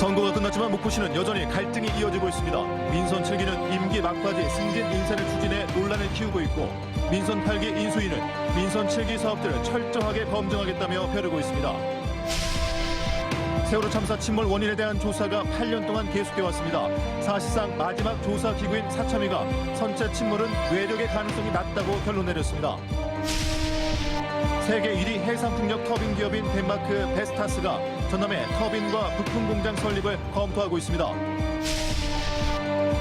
선거가 끝났지만 목포시는 여전히 갈등이 이어지고 있습니다. 민선 7기는 임기 막바지 승진 인사를 추진해 논란을 키우고 있고 민선 8기 인수위는 민선 7기 사업들을 철저하게 검증하겠다며 벼르고 있습니다. 세월호 참사 침몰 원인에 대한 조사가 8년 동안 계속돼 왔습니다. 사실상 마지막 조사 기구인 사참위가 선체 침몰은 외력의 가능성이 낮다고 결론 내렸습니다. 세계 1위 해상풍력 터빈 기업인 덴마크 베스타스가 전남에 터빈과 부품 공장 설립을 검토하고 있습니다.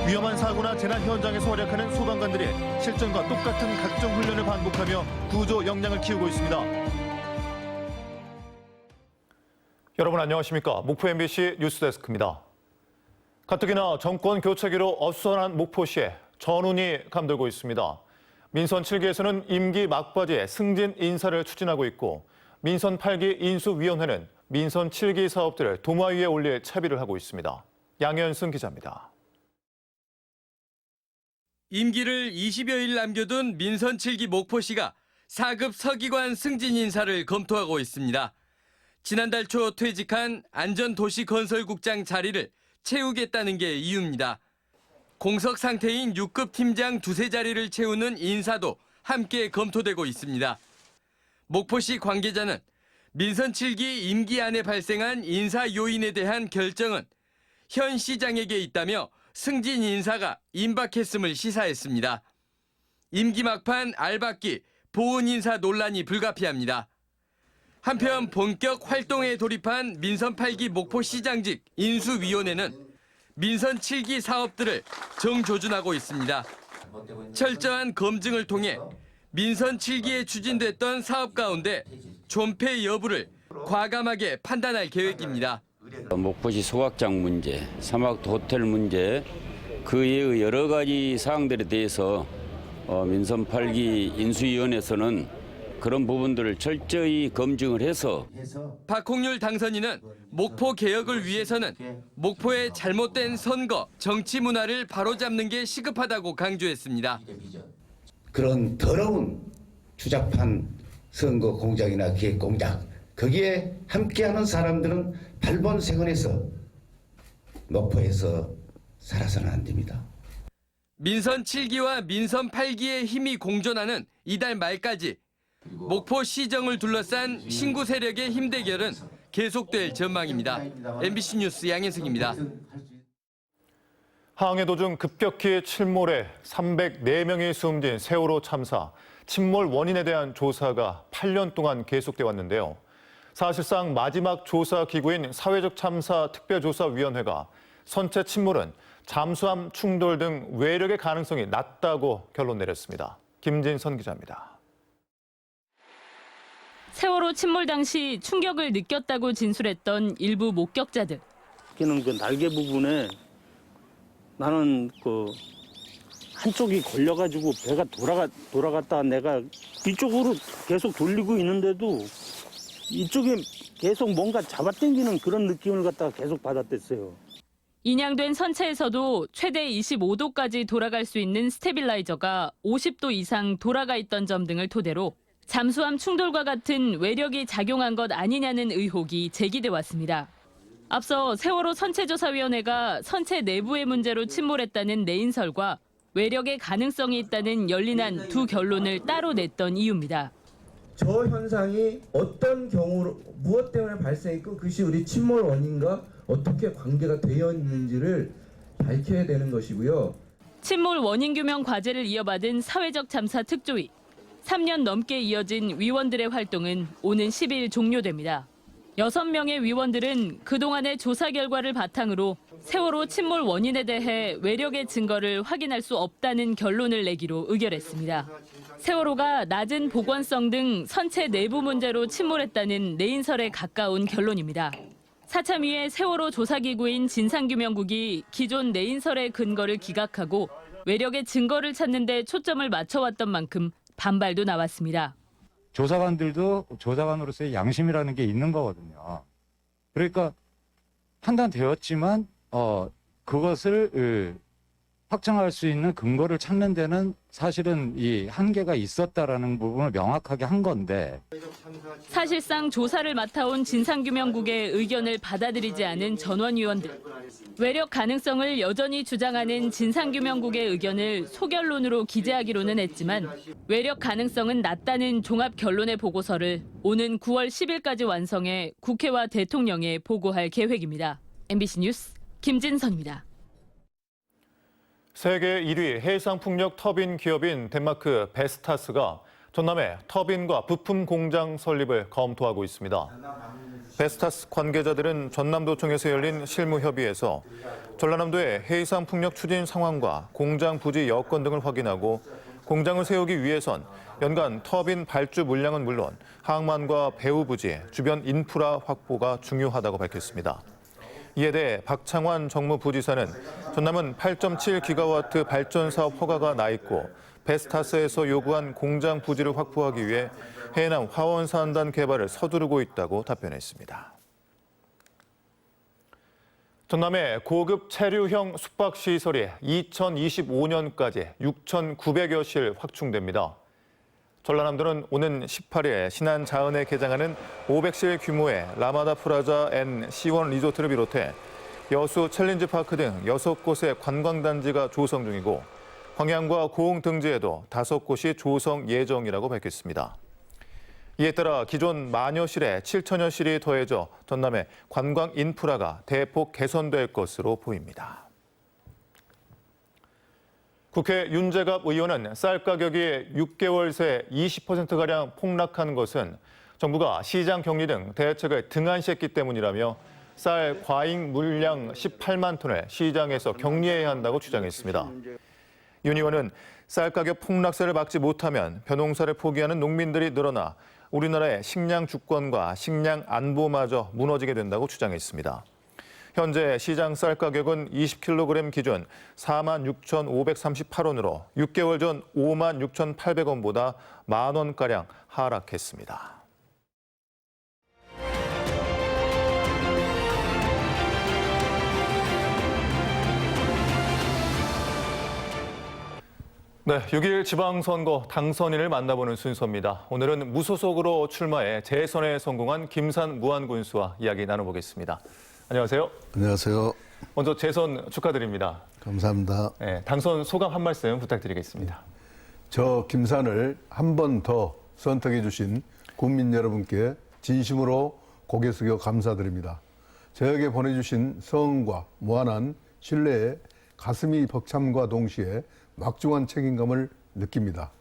위험한 사고나 재난 현장에서 활약하는 소방관들이 실전과 똑같은 각종 훈련을 반복하며 구조 역량을 키우고 있습니다. 여러분 안녕하십니까? 목포 MBC 뉴스데스크입니다. 가뜩이나 정권 교체기로 어수선한 목포시에 전운이 감돌고 있습니다. 민선 7기에서는 임기 막바지에 승진 인사를 추진하고 있고 민선 8기 인수위원회는 민선 7기 사업들을 도마 위에 올릴 채비를 하고 있습니다. 양현승 기자입니다. 임기를 20여일 남겨둔 민선 7기 목포시가 4급 서기관 승진 인사를 검토하고 있습니다. 지난달 초 퇴직한 안전도시건설국장 자리를 채우겠다는 게 이유입니다. 공석 상태인 6급 팀장 두세 자리를 채우는 인사도 함께 검토되고 있습니다. 목포시 관계자는 민선 7기 임기 안에 발생한 인사 요인에 대한 결정은 현 시장에게 있다며 승진 인사가 임박했음을 시사했습니다. 임기 막판 알박기, 보훈 인사 논란이 불가피합니다. 한편 본격 활동에 돌입한 민선 8기 목포시장직 인수위원회는 민선 7기 사업들을 정조준하고 있습니다. 철저한 검증을 통해 민선 7기에 추진됐던 사업 가운데 존폐 여부를 과감하게 판단할 계획입니다. 목포시 소각장 문제, 사막 호텔 문제, 그 외의 여러 가지 사항들에 대해서 민선 8기 인수위원회에서는 그런 부분들을 철저히 검증을 해서 박홍률 당선인은 목포 개혁을 위해서는 목포의 잘못된 선거, 정치 문화를 바로잡는 게 시급하다고 강조했습니다. 그런 더러운 추잡한 선거 공작이나 기획 공작, 거기에 함께하는 사람들은 발본색원해서 목포에서 살아서는 안 됩니다. 민선 7기와 민선 8기의 힘이 공존하는 이달 말까지 목포 시정을 둘러싼 신구 세력의 힘 대결은 계속될 전망입니다. MBC 뉴스 양현승입니다. 항해 도중 급격히 침몰해 304명이 숨진 세월호 참사, 침몰 원인에 대한 조사가 8년 동안 계속돼 왔는데요. 사실상 마지막 조사 기구인 사회적 참사 특별조사위원회가 선체 침몰은 잠수함 충돌 등 외력의 가능성이 낮다고 결론 내렸습니다. 김진선 기자입니다. 세월호 침몰 당시 충격을 느꼈다고 진술했던 일부 목격자들. 그 날개 부분에 나는 한쪽이 걸려가지고 배가 돌아갔다 내가 이쪽으로 계속 돌리고 있는데도 이쪽에 계속 뭔가 잡아당기는 그런 느낌을 갖다가 계속 받았댔어요. 인양된 선체에서도 최대 25도까지 돌아갈 수 있는 스테빌라이저가 50도 이상 돌아가 있던 점 등을 토대로 잠수함 충돌과 같은 외력이 작용한 것 아니냐는 의혹이 제기돼 왔습니다. 앞서 세월호 선체조사위원회가 선체 내부의 문제로 침몰했다는 내인설과 외력의 가능성이 있다는 열린한 두 결론을 따로 냈던 이유입니다. 저 현상이 어떤 경우로 무엇 때문에 발생했고 그것이 우리 침몰 원인과 어떻게 관계가 되어 있는지를 밝혀야 되는 것이고요. 침몰 원인 규명 과제를 이어받은 사회적 참사 특조위. 3년 넘게 이어진 위원들의 활동은 오는 10일 종료됩니다. 6명의 위원들은 그동안의 조사 결과를 바탕으로 세월호 침몰 원인에 대해 외력의 증거를 확인할 수 없다는 결론을 내기로 의결했습니다. 세월호가 낮은 보건성 등 선체 내부 문제로 침몰했다는 내인설에 가까운 결론입니다. 사참위의 세월호 조사기구인 진상규명국이 기존 내인설의 근거를 기각하고 외력의 증거를 찾는 데 초점을 맞춰왔던 만큼 반발도 나왔습니다. 조사관들도 조사관으로서의 양심이라는 게 있는 거거든요. 그러니까 판단되었지만 그것을 확정할 수 있는 근거를 찾는 데는 사실은 이 한계가 있었다라는 부분을 명확하게 한 건데 사실상 조사를 맡아온 진상규명국의 의견을 받아들이지 않은 전원위원들. 외력 가능성을 여전히 주장하는 진상규명국의 의견을 소결론으로 기재하기로는 했지만 외력 가능성은 낮다는 종합 결론의 보고서를 오는 9월 10일까지 완성해 국회와 대통령에 보고할 계획입니다. MBC 뉴스 김진선입니다. 세계 1위 해상풍력 터빈 기업인 덴마크 베스타스가 전남에 터빈과 부품 공장 설립을 검토하고 있습니다. 베스타스 관계자들은 전남도청에서 열린 실무협의에서 전라남도의 해상풍력 추진 상황과 공장 부지 여건 등을 확인하고 공장을 세우기 위해선 연간 터빈 발주 물량은 물론 항만과 배후 부지, 주변 인프라 확보가 중요하다고 밝혔습니다. 이에 대해 박창환 정무부지사는 전남은 8.7기가와트 발전 사업 허가가 나 있고 베스타스에서 요구한 공장 부지를 확보하기 위해 해남 화원산단 개발을 서두르고 있다고 답변했습니다. 전남의 고급 체류형 숙박시설이 2025년까지 6,900여 실 확충됩니다. 전라남도는 오는 18일 신안 자은에 개장하는 500실 규모의 라마다 프라자 앤 C1 리조트를 비롯해 여수 챌린지파크 등 6곳의 관광단지가 조성 중이고 광양과 고흥 등지에도 5곳이 조성 예정이라고 밝혔습니다. 이에 따라 기존 만여 실에 7천여 실이 더해져 전남의 관광 인프라가 대폭 개선될 것으로 보입니다. 국회 윤재갑 의원은 쌀 가격이 6개월 새 20%가량 폭락한 것은 정부가 시장 격리 등 대책을 등한시했기 때문이라며 쌀 과잉 물량 18만 톤을 시장에서 격리해야 한다고 주장했습니다. 윤 의원은 쌀 가격 폭락세를 막지 못하면 벼농사를 포기하는 농민들이 늘어나 우리나라의 식량 주권과 식량 안보마저 무너지게 된다고 주장했습니다. 현재 시장 쌀 가격은 20kg 기준 46,538원으로 6개월 전 56,800원보다 만 원가량 하락했습니다. 네, 6일 지방선거 당선인을 만나보는 순서입니다. 오늘은 무소속으로 출마해 재선에 성공한 김산 무안군수와 이야기 나눠보겠습니다. 안녕하세요. 안녕하세요. 먼저 재선 축하드립니다. 감사합니다. 네, 당선 소감 한 말씀 부탁드리겠습니다. 저 김산을 한 번 더 선택해 주신 국민 여러분께 진심으로 고개 숙여 감사드립니다. 저에게 보내주신 성과 무한한 신뢰에 가슴이 벅참과 동시에 막중한 책임감을 느낍니다.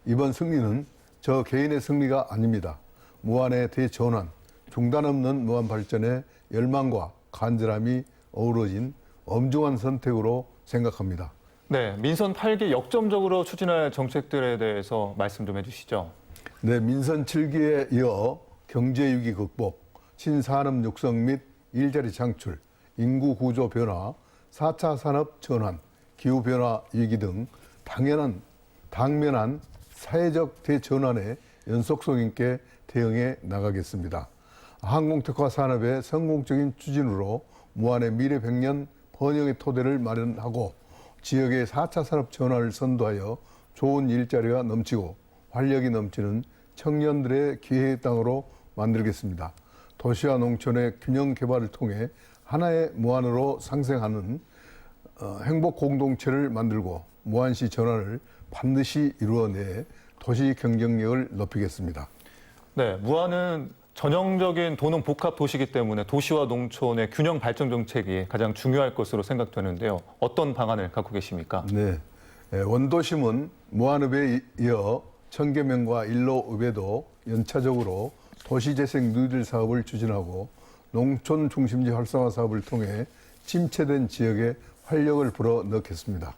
이번 승리는 저 개인의 승리가 아닙니다. 무한의 대전환, 중단 없는 무한 발전의 열망과 간절함이 어우러진 엄중한 선택으로 생각합니다. 네, 민선 8기 역점적으로 추진할 정책들에 대해서 말씀 좀 해주시죠. 네, 민선 7기에 이어 경제 위기 극복, 신산업 육성 및 일자리 창출, 인구 구조 변화, 4차 산업 전환, 기후 변화 위기 등 당면한 사회적 대전환에 연속성 있게 대응해 나가겠습니다. 항공특화 산업의 성공적인 추진으로 무한의 미래 100년 번영의 토대를 마련하고 지역의 4차 산업 전환을 선도하여 좋은 일자리가 넘치고 활력이 넘치는 청년들의 기회의 땅으로 만들겠습니다. 도시와 농촌의 균형 개발을 통해 하나의 무한으로 상생하는 행복 공동체를 만들고 무한시 전환을 반드시 이루어내 도시 경쟁력을 높이겠습니다. 네, 무안은 전형적인 도농 복합 도시이기 때문에 도시와 농촌의 균형 발전 정책이 가장 중요할 것으로 생각되는데요. 어떤 방안을 갖고 계십니까? 네, 원도심은 무한읍에 이어 청계명과 일로읍에도 연차적으로 도시재생 뉴딜 사업을 추진하고 농촌 중심지 활성화 사업을 통해 침체된 지역에 활력을 불어넣겠습니다.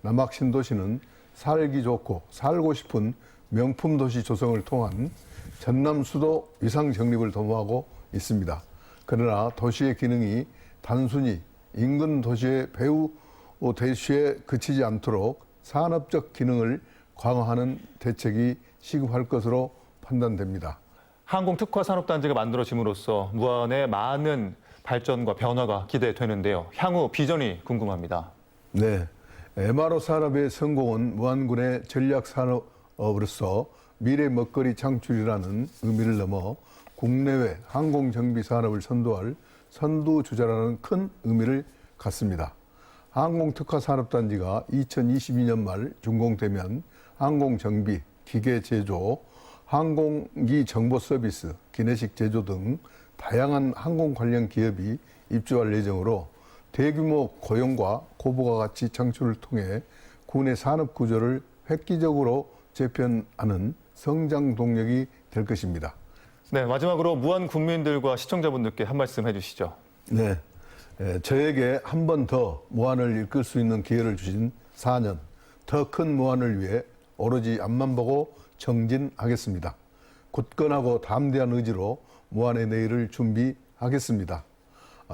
남학 신도시는 살기 좋고 살고 싶은 명품 도시 조성을 통한 전남 수도 위상 정립을 도모하고 있습니다. 그러나 도시의 기능이 단순히 인근 도시의 배후 대시에 그치지 않도록 산업적 기능을 강화하는 대책이 시급할 것으로 판단됩니다. 항공특화산업단지가 만들어짐으로써 무안의 많은 발전과 변화가 기대되는데요. 향후 비전이 궁금합니다. 네, MRO 산업의 성공은 무안군의 전략 산업으로서 미래 먹거리 창출이라는 의미를 넘어 국내외 항공 정비 산업을 선도할 선두주자라는 큰 의미를 갖습니다. 항공특화산업단지가 2022년 말 준공되면 항공정비, 기계제조, 항공기 정보 서비스, 기내식 제조 등 다양한 항공 관련 기업이 입주할 예정으로 대규모 고용과 고부가 가치 창출을 통해 군의 산업 구조를 획기적으로 재편하는 성장 동력이 될 것입니다. 네, 마지막으로 무안 국민들과 시청자분들께 한 말씀 해주시죠. 네, 저에게 한 번 더 무안을 이끌 수 있는 기회를 주신 4년, 더 큰 무안을 위해 오로지 앞만 보고 정진하겠습니다. 굳건하고 담대한 의지로 무안의 내일을 준비하겠습니다.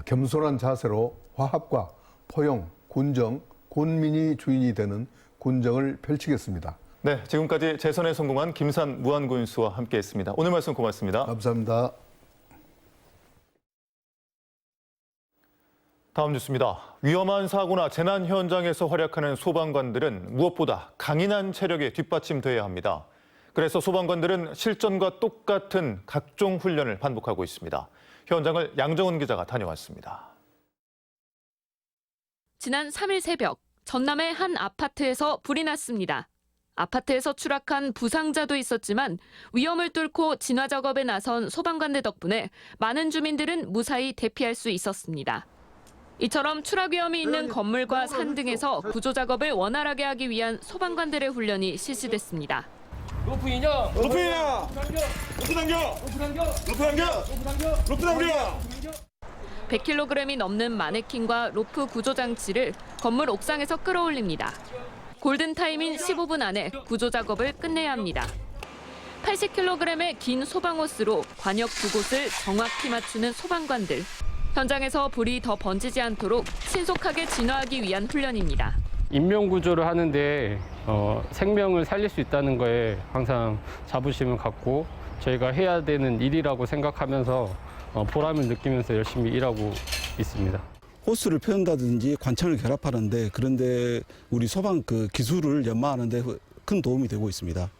겸손한 자세로 화합과 포용, 군정, 군민이 주인이 되는 군정을 펼치겠습니다. 네, 지금까지 재선에 성공한 김산 무안군수와 함께했습니다. 오늘 말씀 고맙습니다. 감사합니다. 다음 뉴스입니다. 위험한 사고나 재난 현장에서 활약하는 소방관들은 무엇보다 강인한 체력에 뒷받침돼야 합니다. 그래서 소방관들은 실전과 똑같은 각종 훈련을 반복하고 있습니다. 현장을 양정은 기자가 다녀왔습니다. 지난 3일 새벽 전남의 한 아파트에서 불이 났습니다. 아파트에서 추락한 부상자도 있었지만 위험을 뚫고 진화 작업에 나선 소방관들 덕분에 많은 주민들은 무사히 대피할 수 있었습니다. 이처럼 추락 위험이 있는 건물과 산 등에서 구조 작업을 원활하게 하기 위한 소방관들의 훈련이 실시됐습니다. 로프 인형! 로프 인형! 로프 당겨! 로프 당겨! 로프 당겨! 로프 당겨! 100kg이 넘는 마네킹과 로프 구조 장치를 건물 옥상에서 끌어올립니다. 골든타임인 15분 안에 구조 작업을 끝내야 합니다. 80kg의 긴 소방호스로 관역 두 곳을 정확히 맞추는 소방관들. 현장에서 불이 더 번지지 않도록 신속하게 진화하기 위한 훈련입니다. 인명구조를 하는데 생명을 살릴 수 있다는 거에 항상 자부심을 갖고 저희가 해야 되는 일이라고 생각하면서 보람을 느끼면서 열심히 일하고 있습니다. 호스를 펴는다든지 관창을 결합하는데 그런데 우리 소방 기술을 연마하는데 큰 도움이 되고 있습니다.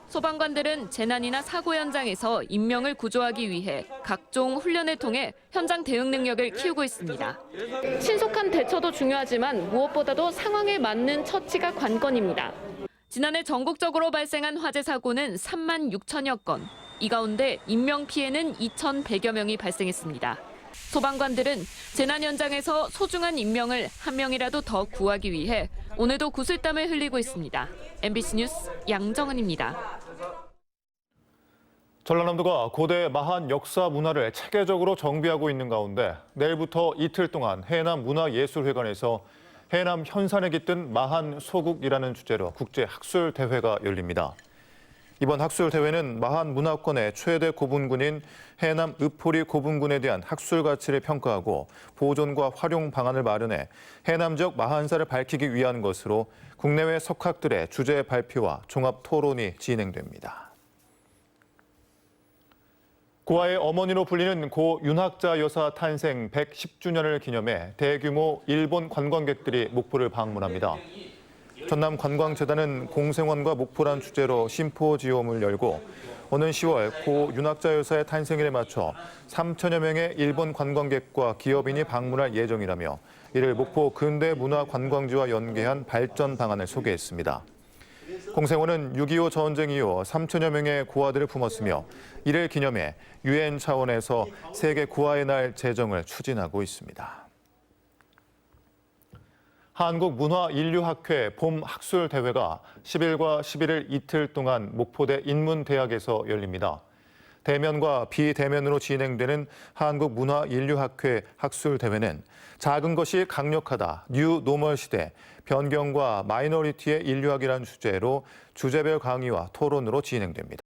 소방관들은 재난이나 사고 현장에서 인명을 구조하기 위해 각종 훈련을 통해 현장 대응 능력을 키우고 있습니다. 신속한 대처도 중요하지만 무엇보다도 상황에 맞는 처치가 관건입니다. 지난해 전국적으로 발생한 화재 사고는 3만 6천여 건. 이 가운데 인명 피해는 2,100여 명이 발생했습니다. 소방관들은 재난 현장에서 소중한 인명을 한 명이라도 더 구하기 위해 오늘도 구슬땀을 흘리고 있습니다. MBC 뉴스 양정은입니다. 전라남도가 고대 마한 역사 문화를 체계적으로 정비하고 있는 가운데 내일부터 이틀 동안 해남 문화예술회관에서 해남 현산에 깃든 마한 소국이라는 주제로 국제 학술 대회가 열립니다. 이번 학술 대회는 마한 문화권의 최대 고분군인 해남 읍포리 고분군에 대한 학술 가치를 평가하고 보존과 활용 방안을 마련해 해남 지역 마한사를 밝히기 위한 것으로 국내외 석학들의 주제 발표와 종합 토론이 진행됩니다. 고아의 어머니로 불리는 고 윤학자 여사 탄생 110주년을 기념해 대규모 일본 관광객들이 목포를 방문합니다. 전남관광재단은 공생원과 목포란 주제로 심포지엄을 열고 오는 10월 고 윤학자 여사의 탄생일에 맞춰 3천여 명의 일본 관광객과 기업인이 방문할 예정이라며 이를 목포 근대 문화 관광지와 연계한 발전 방안을 소개했습니다. 공생원은 6.25 전쟁 이후 3천여 명의 고아들을 품었으며 이를 기념해 유엔 차원에서 세계 고아의 날 제정을 추진하고 있습니다. 한국문화인류학회 봄 학술대회가 10일과 11일 이틀 동안 목포대 인문대학에서 열립니다. 대면과 비대면으로 진행되는 한국문화인류학회 학술대회는 작은 것이 강력하다, 뉴 노멀 시대, 변경과 마이너리티의 인류학이라는 주제로 주제별 강의와 토론으로 진행됩니다.